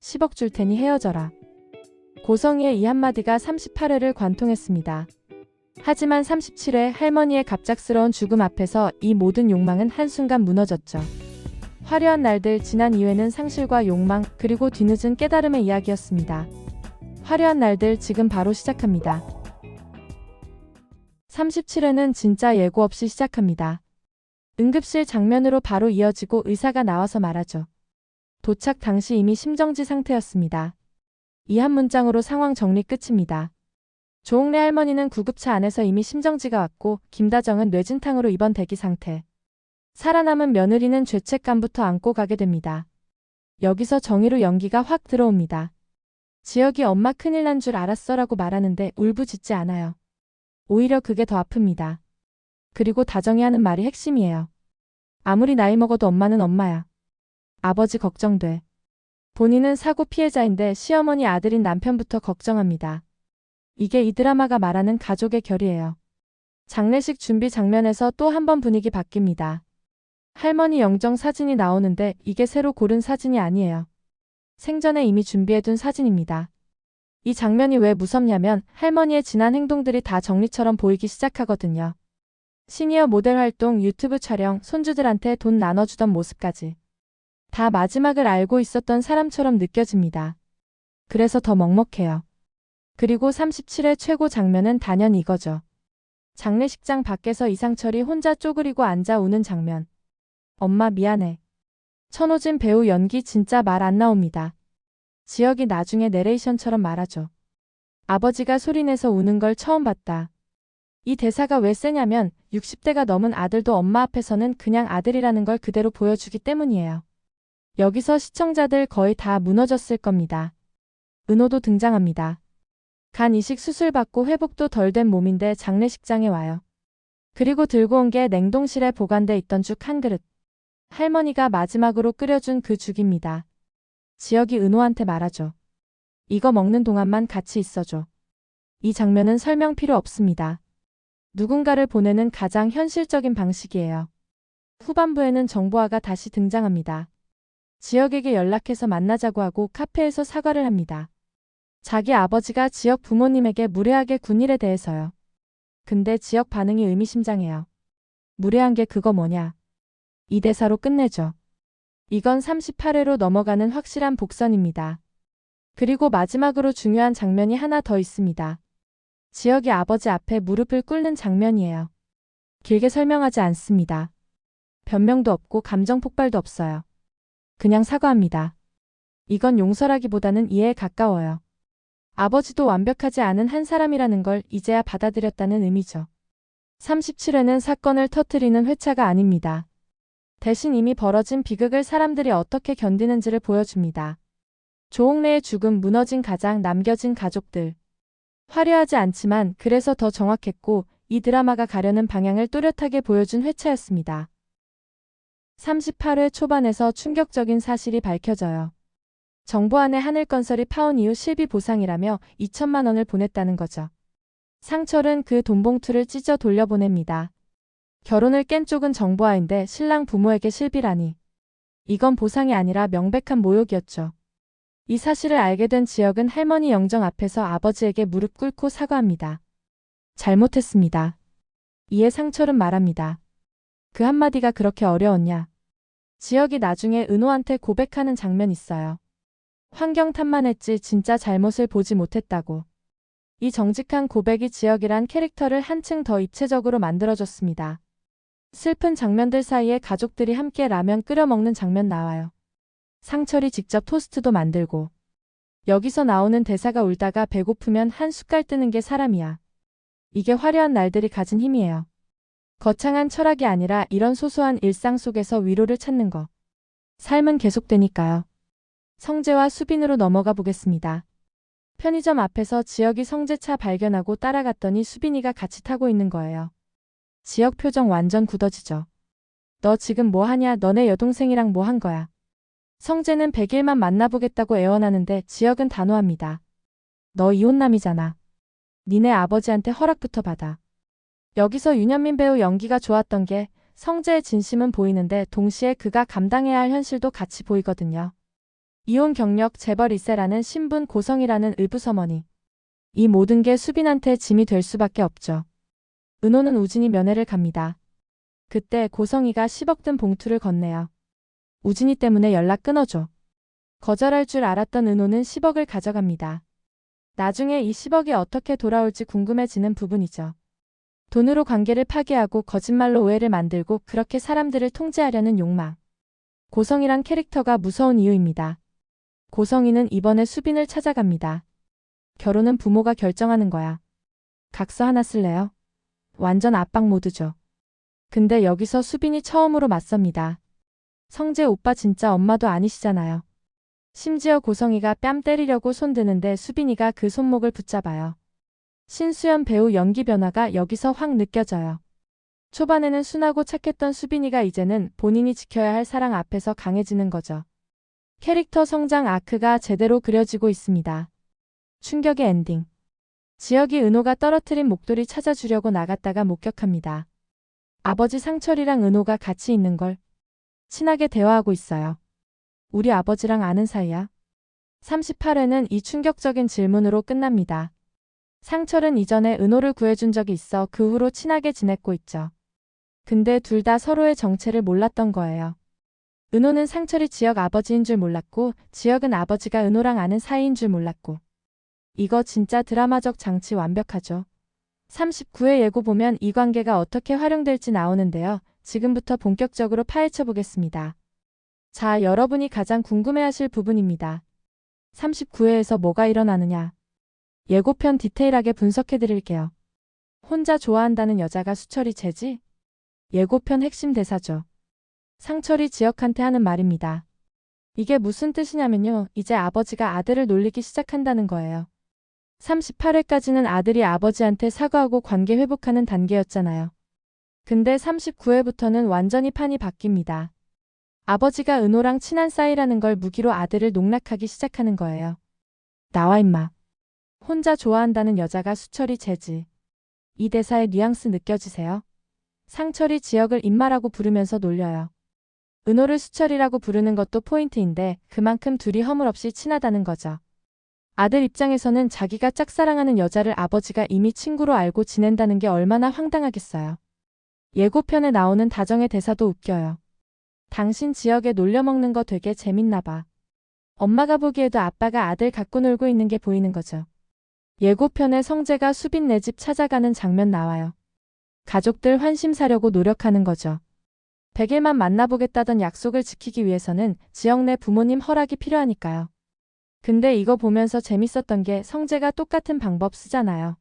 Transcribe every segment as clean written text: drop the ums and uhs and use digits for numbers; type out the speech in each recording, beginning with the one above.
10억 줄 테니 헤어져라. 고성희의 이 한마디가 38회를 관통했습니다. 하지만 37회 할머니의 갑작스러운 죽음 앞에서 이 모든 욕망은 한순간 무너졌죠. 화려한 날들 지난 2회는 상실과 욕망 그리고 뒤늦은 깨달음의 이야기였습니다. 화려한 날들 지금 바로 시작합니다. 37회는 진짜 예고 없이 시작합니다. 응급실 장면으로 바로 이어지고 의사가 나와서 말하죠. 도착 당시 이미 심정지 상태였습니다. 이 한 문장으로 상황 정리 끝입니다. 조옥래 할머니는 구급차 안에서 이미 심정지가 왔고 김다정은 뇌진탕으로 입원 대기 상태. 살아남은 며느리는 죄책감부터 안고 가게 됩니다. 여기서 정의로 연기가 확 들어옵니다. 지혁이 엄마 큰일 난 줄 알았어라고 말하는데 울부짖지 않아요. 오히려 그게 더 아픕니다. 그리고 다정이 하는 말이 핵심이에요. 아무리 나이 먹어도 엄마는 엄마야. 아버지 걱정돼. 본인은 사고 피해자인데 시어머니 아들인 남편부터 걱정합니다. 이게 이 드라마가 말하는 가족의 결이에요. 장례식 준비 장면에서 또 한 번 분위기 바뀝니다. 할머니 영정 사진이 나오는데 이게 새로 고른 사진이 아니에요. 생전에 이미 준비해둔 사진입니다. 이 장면이 왜 무섭냐면 할머니의 지난 행동들이 다 정리처럼 보이기 시작하거든요. 시니어 모델 활동, 유튜브 촬영, 손주들한테 돈 나눠주던 모습까지. 다 마지막을 알고 있었던 사람처럼 느껴집니다. 그래서 더 먹먹해요. 그리고 37회 최고 장면은 단연 이거죠. 장례식장 밖에서 이상철이 혼자 쪼그리고 앉아 우는 장면. 엄마 미안해. 천호진 배우 연기 진짜 말 안 나옵니다. 지혁이 나중에 내레이션처럼 말하죠. 아버지가 소리내서 우는 걸 처음 봤다. 이 대사가 왜 세냐면 60대가 넘은 아들도 엄마 앞에서는 그냥 아들이라는 걸 그대로 보여주기 때문이에요. 여기서 시청자들 거의 다 무너졌을 겁니다. 은호도 등장합니다. 간 이식 수술 받고 회복도 덜 된 몸인데 장례식장에 와요. 그리고 들고 온 게 냉동실에 보관돼 있던 죽 한 그릇. 할머니가 마지막으로 끓여준 그 죽입니다. 지혁이 은호한테 말하죠. 이거 먹는 동안만 같이 있어줘. 이 장면은 설명 필요 없습니다. 누군가를 보내는 가장 현실적인 방식이에요. 후반부에는 정보아가 다시 등장합니다. 지혁에게 연락해서 만나자고 하고 카페에서 사과를 합니다. 자기 아버지가 지혁 부모님에게 무례하게 군 일에 대해서요. 근데 지혁 반응이 의미심장해요. 무례한 게 그거 뭐냐. 이 대사로 끝내죠. 이건 38회로 넘어가는 확실한 복선입니다. 그리고 마지막으로 중요한 장면이 하나 더 있습니다. 지혁이 아버지 앞에 무릎을 꿇는 장면이에요. 길게 설명하지 않습니다. 변명도 없고 감정 폭발도 없어요. 그냥 사과합니다. 이건 용서라기보다는 이해에 가까워요. 아버지도 완벽하지 않은 한 사람이라는 걸 이제야 받아들였다는 의미죠. 37회는 사건을 터뜨리는 회차가 아닙니다. 대신 이미 벌어진 비극을 사람들이 어떻게 견디는지를 보여줍니다. 조옥래의 죽음, 무너진 가장, 남겨진 가족들. 화려하지 않지만 그래서 더 정확했고 이 드라마가 가려는 방향을 또렷하게 보여준 회차였습니다. 38회 초반에서 충격적인 사실이 밝혀져요. 정보안에 하늘건설이 파온 이후 실비 보상이라며 2천만 원을 보냈다는 거죠. 상철은 그 돈봉투를 찢어 돌려보냅니다. 결혼을 깬 쪽은 정보아인데 신랑 부모에게 실비라니. 이건 보상이 아니라 명백한 모욕이었죠. 이 사실을 알게 된 지혁은 할머니 영정 앞에서 아버지에게 무릎 꿇고 사과합니다. 잘못했습니다. 이에 상철은 말합니다. 그 한마디가 그렇게 어려웠냐. 지혁이 나중에 은호한테 고백하는 장면 있어요. 환경 탓만했지 진짜 잘못을 보지 못했다고. 이 정직한 고백이 지혁이란 캐릭터를 한층 더 입체적으로 만들어줬습니다. 슬픈 장면들 사이에 가족들이 함께 라면 끓여 먹는 장면 나와요. 상철이 직접 토스트도 만들고. 여기서 나오는 대사가 울다가 배고프면 한 숟갈 뜨는 게 사람이야. 이게 화려한 날들이 가진 힘이에요. 거창한 철학이 아니라 이런 소소한 일상 속에서 위로를 찾는 거. 삶은 계속되니까요. 성재와 수빈으로 넘어가 보겠습니다. 편의점 앞에서 지혁이 성재차 발견하고 따라갔더니 수빈이가 같이 타고 있는 거예요. 지혁 표정 완전 굳어지죠. 너 지금 뭐 하냐? 너네 여동생이랑 뭐 한 거야? 성재는 100일만 만나보겠다고 애원하는데 지혁은 단호합니다. 너 이혼남이잖아. 니네 아버지한테 허락부터 받아. 여기서 윤현민 배우 연기가 좋았던 게 성재의 진심은 보이는데 동시에 그가 감당해야 할 현실도 같이 보이거든요. 이혼 경력 재벌 2세라는 신분 고성이라는 의붓어머니. 이 모든 게 수빈한테 짐이 될 수밖에 없죠. 은호는 우진이 면회를 갑니다. 그때 고성이가 10억 든 봉투를 건네요. 우진이 때문에 연락 끊어줘. 거절할 줄 알았던 은호는 10억을 가져갑니다. 나중에 이 10억이 어떻게 돌아올지 궁금해지는 부분이죠. 돈으로 관계를 파괴하고 거짓말로 오해를 만들고 그렇게 사람들을 통제하려는 욕망. 고성이란 캐릭터가 무서운 이유입니다. 고성이는 이번에 수빈을 찾아갑니다. 결혼은 부모가 결정하는 거야. 각서 하나 쓸래요? 완전 압박 모드죠. 근데 여기서 수빈이 처음으로 맞섭니다. 성재 오빠 진짜 엄마도 아니시잖아요. 심지어 고성이가 뺨 때리려고 손드는데 수빈이가 그 손목을 붙잡아요. 신수연 배우 연기 변화가 여기서 확 느껴져요. 초반에는 순하고 착했던 수빈이가 이제는 본인이 지켜야 할 사랑 앞에서 강해지는 거죠. 캐릭터 성장 아크가 제대로 그려지고 있습니다. 충격의 엔딩. 지혁이 은호가 떨어뜨린 목도리 찾아주려고 나갔다가 목격합니다. 아버지 상철이랑 은호가 같이 있는 걸 친하게 대화하고 있어요. 우리 아버지랑 아는 사이야? 38회는 이 충격적인 질문으로 끝납니다. 상철은 이전에 은호를 구해준 적이 있어 그 후로 친하게 지냈고 있죠. 근데 둘 다 서로의 정체를 몰랐던 거예요. 은호는 상철이 지혁 아버지인 줄 몰랐고 지혁은 아버지가 은호랑 아는 사이인 줄 몰랐고. 이거 진짜 드라마적 장치 완벽하죠. 39회 예고 보면 이 관계가 어떻게 활용될지 나오는데요. 지금부터 본격적으로 파헤쳐 보겠습니다. 자, 여러분이 가장 궁금해하실 부분입니다. 39회에서 뭐가 일어나느냐. 예고편 디테일하게 분석해 드릴게요. 혼자 좋아한다는 여자가 수철이 쟤지? 예고편 핵심 대사죠. 상철이 지혁한테 하는 말입니다. 이게 무슨 뜻이냐면요. 이제 아버지가 아들을 놀리기 시작한다는 거예요. 38회까지는 아들이 아버지한테 사과하고 관계 회복하는 단계였잖아요. 근데 39회부터는 완전히 판이 바뀝니다. 아버지가 은호랑 친한 사이라는 걸 무기로 아들을 농락하기 시작하는 거예요. 나와 임마. 혼자 좋아한다는 여자가 수철이 쟤지. 이 대사의 뉘앙스 느껴지세요? 상철이 지혁을 임마라고 부르면서 놀려요. 은호를 수철이라고 부르는 것도 포인트인데 그만큼 둘이 허물없이 친하다는 거죠. 아들 입장에서는 자기가 짝사랑하는 여자를 아버지가 이미 친구로 알고 지낸다는 게 얼마나 황당하겠어요. 예고편에 나오는 다정의 대사도 웃겨요. 당신 지혁에 놀려먹는 거 되게 재밌나 봐. 엄마가 보기에도 아빠가 아들 갖고 놀고 있는 게 보이는 거죠. 예고편에 성재가 수빈 네 집 찾아가는 장면 나와요. 가족들 환심 사려고 노력하는 거죠. 100일만 만나보겠다던 약속을 지키기 위해서는 지역 내 부모님 허락이 필요하니까요. 근데 이거 보면서 재밌었던 게 성재가 똑같은 방법 쓰잖아요.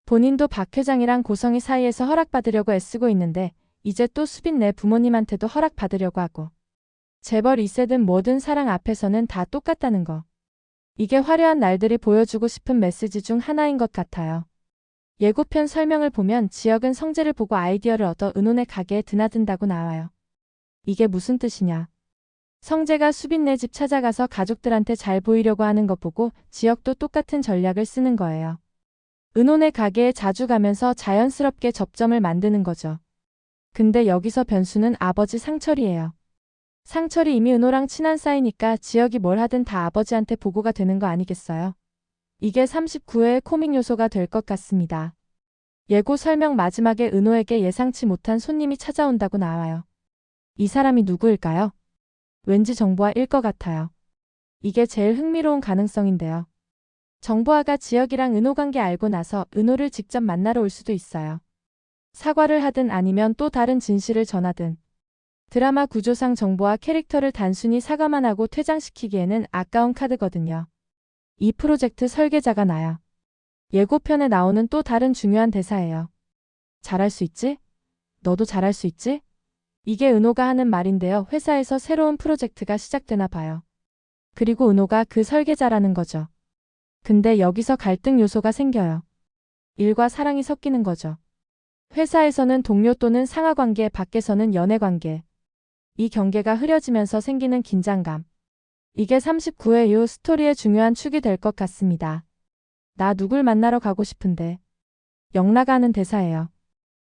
본인도 박 회장이랑 고성이 사이에서 허락받으려고 애쓰고 있는데 이제 또 수빈 내 부모님한테도 허락받으려고 하고. 재벌 2세든 뭐든 사랑 앞에서는 다 똑같다는 거. 이게 화려한 날들이 보여주고 싶은 메시지 중 하나인 것 같아요. 예고편 설명을 보면 지혁은 성재를 보고 아이디어를 얻어 은혼의 가게에 드나든다고 나와요. 이게 무슨 뜻이냐. 성재가 수빈 네 집 찾아가서 가족들한테 잘 보이려고 하는 것 보고 지혁도 똑같은 전략을 쓰는 거예요. 은혼의 가게에 자주 가면서 자연스럽게 접점을 만드는 거죠. 근데 여기서 변수는 아버지 상철이에요. 상철이 이미 은호랑 친한 사이니까 지혁이 뭘 하든 다 아버지한테 보고가 되는 거 아니겠어요? 이게 39회의 코믹 요소가 될 것 같습니다. 예고 설명 마지막에 은호에게 예상치 못한 손님이 찾아온다고 나와요. 이 사람이 누구일까요? 왠지 정보아일 것 같아요. 이게 제일 흥미로운 가능성인데요. 정보아가 지혁이랑 은호 관계 알고 나서 은호를 직접 만나러 올 수도 있어요. 사과를 하든 아니면 또 다른 진실을 전하든. 드라마 구조상 정보아 캐릭터를 단순히 사과만 하고 퇴장시키기에는 아까운 카드거든요. 이 프로젝트 설계자가 나야. 예고편에 나오는 또 다른 중요한 대사예요. 잘할 수 있지? 너도 잘할 수 있지? 이게 은호가 하는 말인데요. 회사에서 새로운 프로젝트가 시작되나 봐요. 그리고 은호가 그 설계자라는 거죠. 근데 여기서 갈등 요소가 생겨요. 일과 사랑이 섞이는 거죠. 회사에서는 동료 또는 상하관계, 밖에서는 연애관계. 이 경계가 흐려지면서 생기는 긴장감. 이게 39회 이후 스토리의 중요한 축이 될 것 같습니다. 나 누굴 만나러 가고 싶은데. 영라가 하는 대사예요.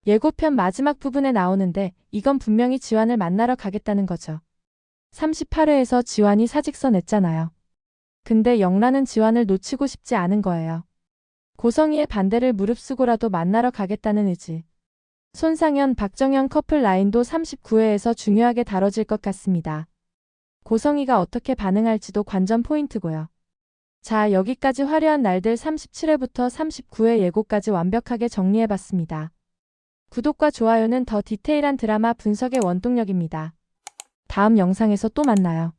예고편 마지막 부분에 나오는데 이건 분명히 지환을 만나러 가겠다는 거죠. 38회에서 지환이 사직서 냈잖아요. 근데 영란은 지환을 놓치고 싶지 않은 거예요. 고성희의 반대를 무릅쓰고라도 만나러 가겠다는 의지. 손상현, 박정현 커플 라인도 39회에서 중요하게 다뤄질 것 같습니다. 고성희가 어떻게 반응할지도 관전 포인트고요. 자, 여기까지 화려한 날들 37회부터 39회 예고까지 완벽하게 정리해봤습니다. 구독과 좋아요는 더 디테일한 드라마 분석의 원동력입니다. 다음 영상에서 또 만나요.